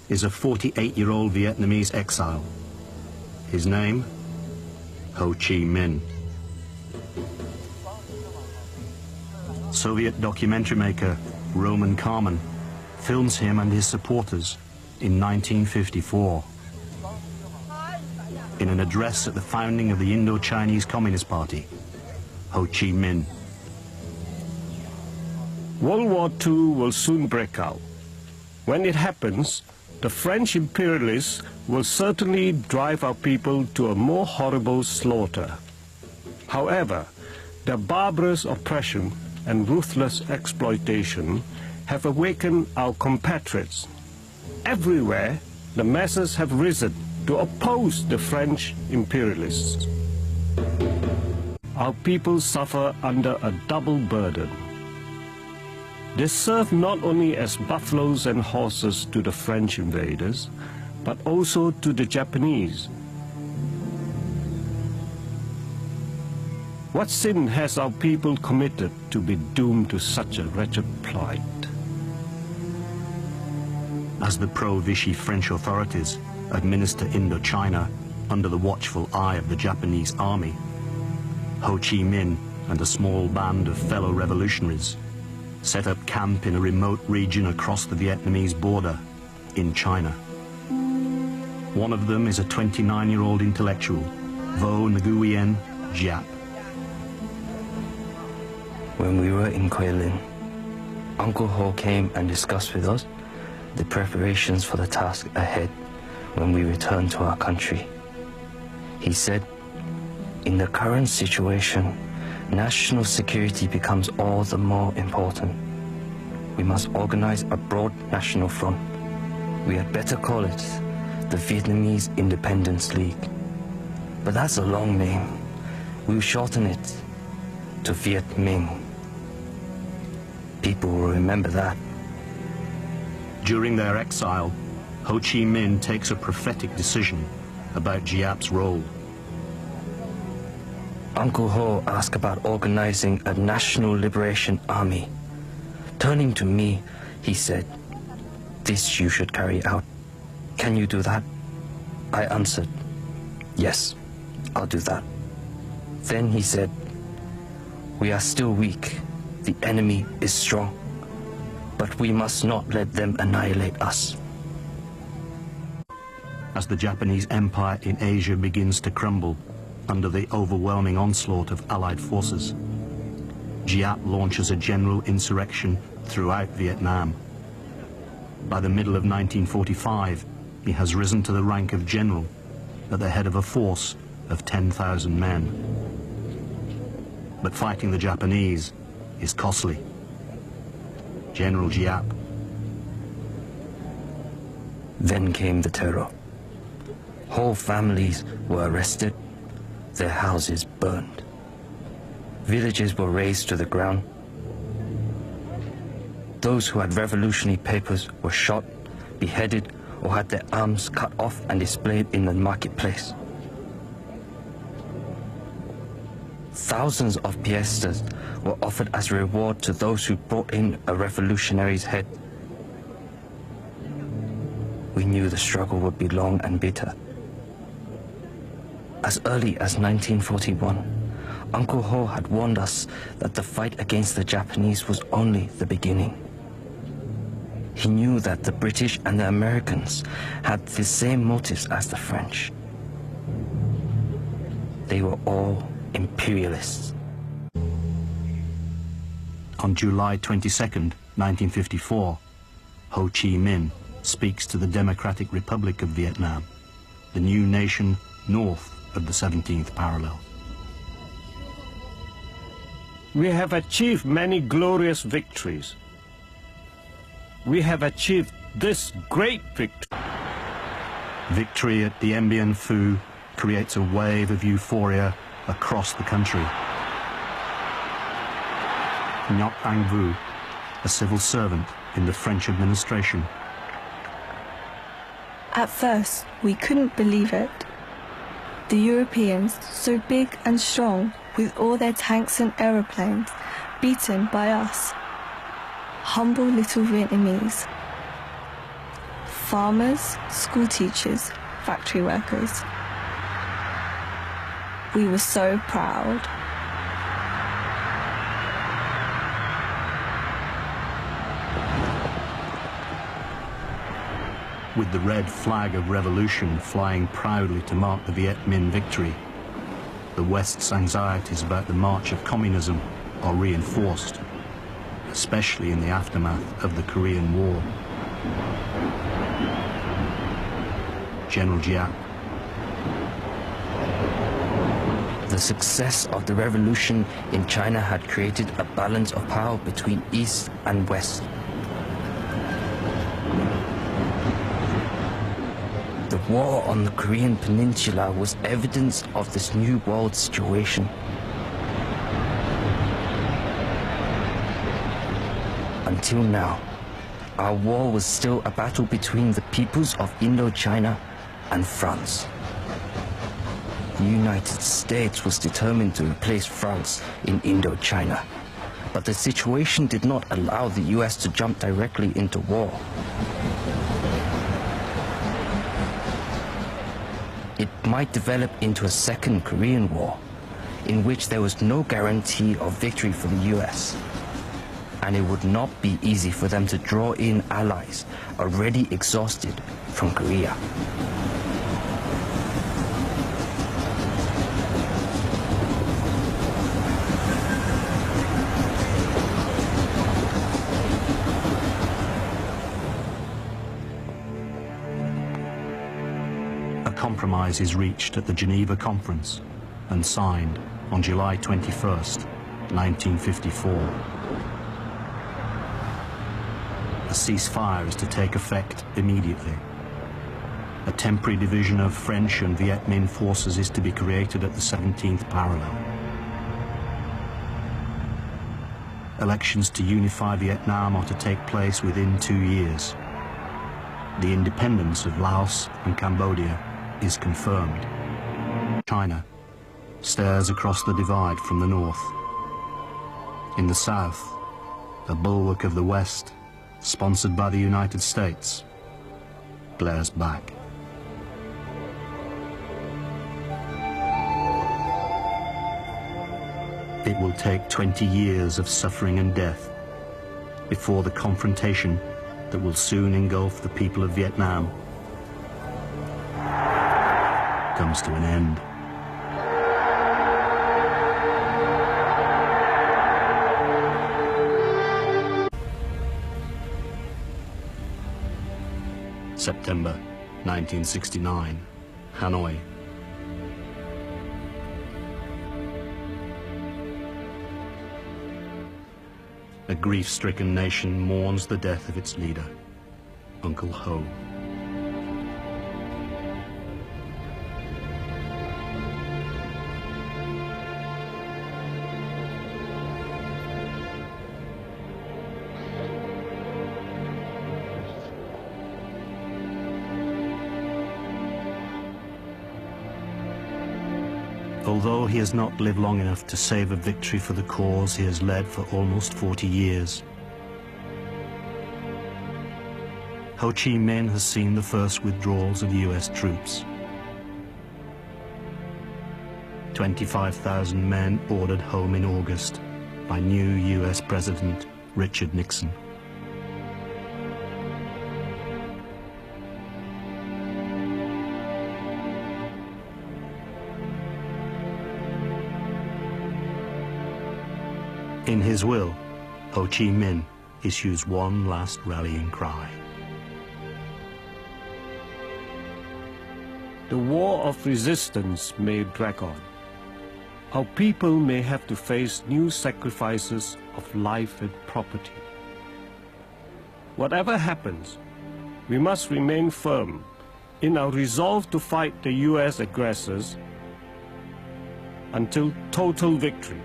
is a 48-year-old Vietnamese exile. His name? Ho Chí Minh. Soviet documentary maker Roman Carmen films him and his supporters in 1954. In an address at the founding of the Indo-Chinese Communist Party, Ho Chí Minh. World War II will soon break out. When it happens, the French imperialists will certainly drive our people to a more horrible slaughter. However, their barbarous oppression and ruthless exploitation have awakened our compatriots. Everywhere, the masses have risen to oppose the French imperialists. Our people suffer under a double burden. They serve not only as buffaloes and horses to the French invaders, but also to the Japanese. What sin has our people committed to be doomed to such a wretched plight? As the pro-Vichy French authorities administer Indochina under the watchful eye of the Japanese army, Ho Chí Minh and a small band of fellow revolutionaries set up camp in a remote region across the Vietnamese border in China. One of them is a 29-year-old intellectual, Vo Nguyen Giap. When we were in Quay Linh, Uncle Ho came and discussed with us the preparations for the task ahead when we return to our country. He said, in the current situation, national security becomes all the more important. We must organize a broad national front. We had better call it the Vietnamese Independence League. But that's a long name. We'll shorten it to Viet Minh. People will remember that. During their exile, Ho Chí Minh takes a prophetic decision about Giap's role. Uncle Ho asked about organizing a national liberation army. Turning to me, he said, "This you should carry out. Can you do that?" I answered, "Yes, I'll do that." Then he said, "We are still weak. The enemy is strong. But we must not let them annihilate us." As the Japanese Empire in Asia begins to crumble under the overwhelming onslaught of Allied forces, Giap launches a general insurrection throughout Vietnam. By the middle of 1945, he has risen to the rank of general at the head of a force of 10,000 men. But fighting the Japanese is costly. General Giap. Then came the terror. Whole families were arrested, their houses burned. Villages were razed to the ground. Those who had revolutionary papers were shot, beheaded, or had their arms cut off and displayed in the marketplace. Thousands of piastres were offered as a reward to those who brought in a revolutionary's head. We knew the struggle would be long and bitter. As early as 1941, Uncle Ho had warned us that the fight against the Japanese was only the beginning. He knew that the British and the Americans had the same motives as the French. They were all imperialists. On July 22nd, 1954, Ho Chí Minh speaks to the Democratic Republic of Vietnam, the new nation north of the 17th parallel. We have achieved many glorious victories. We have achieved this great victory. Victory at Dien Bien Phu creates a wave of euphoria across the country. Ngoc Anh Vu, a civil servant in the French administration. At first, we couldn't believe it. The Europeans, so big and strong, with all their tanks and aeroplanes, beaten by us, humble little Vietnamese. farmers, school teachers, factory workers. We were so proud. With the red flag of revolution flying proudly to mark the Viet Minh victory, the West's anxieties about the march of communism are reinforced, especially in the aftermath of the Korean War. General Giap. The success of the revolution in China had created a balance of power between East and West. The war on the Korean Peninsula was evidence of this new world situation. Until now, our war was still a battle between the peoples of Indochina and France. The United States was determined to replace France in Indochina, but the situation did not allow the US to jump directly into war. It might develop into a second Korean War, in which there was no guarantee of victory for the US. And it would not be easy for them to draw in allies already exhausted from Korea. A compromise is reached at the Geneva Conference and signed on July 21st, 1954. A ceasefire is to take effect immediately. A temporary division of French and Viet Minh forces is to be created at the 17th parallel. Elections to unify Vietnam are to take place within 2 years. The independence of Laos and Cambodia is confirmed. China stares across the divide from the north. In the south, a bulwark of the West, sponsored by the United States, glares back. It will take 20 years of suffering and death before the confrontation that will soon engulf the people of Vietnam comes to an end. September 1969, Hanoi. A grief-stricken nation mourns the death of its leader, Uncle Ho. Although he has not lived long enough to save a victory for the cause he has led for almost 40 years, Ho Chi Minh has seen the first withdrawals of US troops. 25,000 men ordered home in August by new US President Richard Nixon. In his will, Ho Chi Minh issues one last rallying cry. The war of resistance may drag on. Our people may have to face new sacrifices of life and property. Whatever happens, we must remain firm in our resolve to fight the US aggressors until total victory.